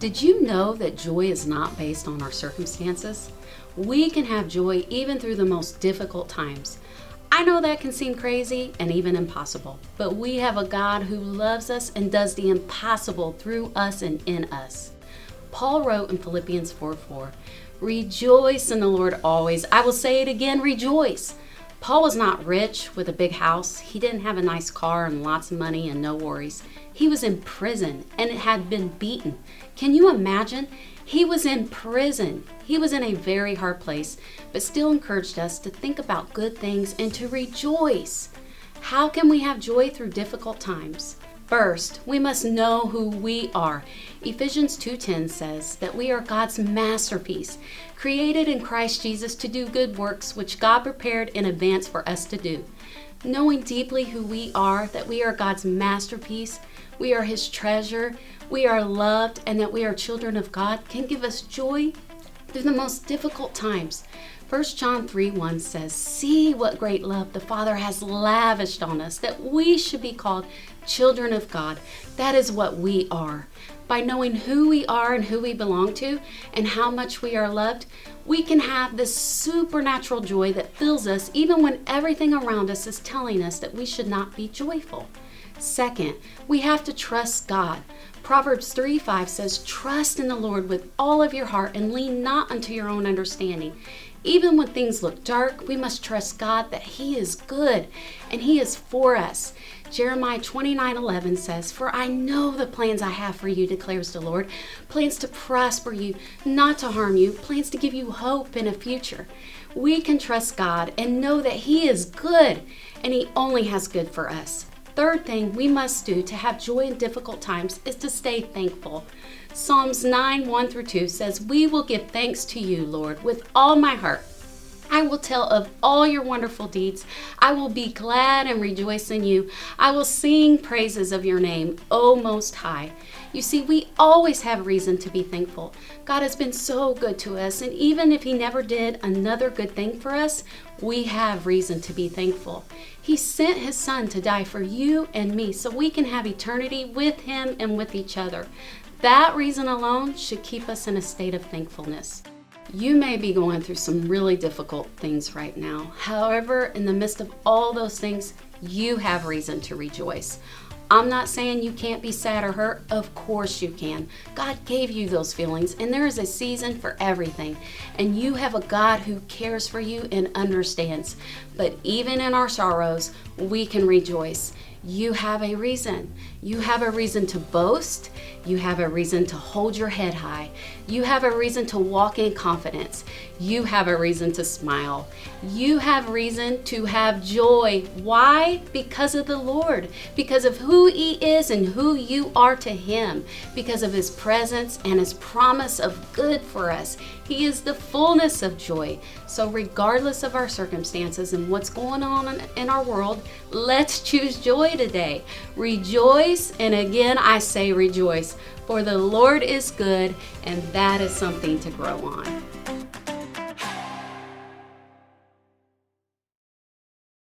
Did you know that joy is not based on our circumstances? We can have joy even through the most difficult times. I know that can seem crazy and even impossible, but we have a God who loves us and does the impossible through us and in us. Paul wrote in Philippians 4:4, "Rejoice in the Lord always. I will say it again, rejoice." Paul was not rich with a big house. He didn't have a nice car and lots of money and no worries. He was in prison and had been beaten. Can you imagine? He was in prison. He was in a very hard place, but still encouraged us to think about good things and to rejoice. How can we have joy through difficult times? First, we must know who we are. Ephesians 2:10 says that we are God's masterpiece, created in Christ Jesus to do good works which God prepared in advance for us to do. Knowing deeply who we are, that we are God's masterpiece, we are His treasure, we are loved, and that we are children of God can give us joy through the most difficult times. 1 John 3:1 says, "See what great love the Father has lavished on us, that we should be called children of God." That is what we are. By knowing who we are and who we belong to and how much we are loved, we can have this supernatural joy that fills us even when everything around us is telling us that we should not be joyful. Second, we have to trust God. Proverbs 3:5 says, "Trust in the Lord with all of your heart and lean not unto your own understanding." Even when things look dark, we must trust God that He is good and He is for us. Jeremiah 29:11 says, "For I know the plans I have for you, declares the Lord, plans to prosper you, not to harm you, plans to give you hope in a future." We can trust God and know that He is good and He only has good for us. Third thing we must do to have joy in difficult times is to stay thankful. Psalms 9:1-2 says, "We will give thanks to you, Lord, with all my heart. I will tell of all your wonderful deeds. I will be glad and rejoice in you. I will sing praises of your name, O Most High." You see, we always have reason to be thankful. God has been so good to us, and even if He never did another good thing for us, we have reason to be thankful. He sent His Son to die for you and me so we can have eternity with Him and with each other. That reason alone should keep us in a state of thankfulness. You may be going through some really difficult things right now. However, in the midst of all those things, you have reason to rejoice. I'm not saying you can't be sad or hurt. Of course you can. God gave you those feelings, and there is a season for everything. And you have a God who cares for you and understands. But even in our sorrows, we can rejoice. You have a reason. You have a reason to boast. You have a reason to hold your head high. You have a reason to walk in confidence. You have a reason to smile. You have reason to have joy. Why? Because of the Lord. Because of who He is and who you are to Him. Because of His presence and His promise of good for us. He is the fullness of joy. So regardless of our circumstances and what's going on in our world, let's choose joy today. Rejoice, and again I say rejoice, for the Lord is good, and that is something to grow on.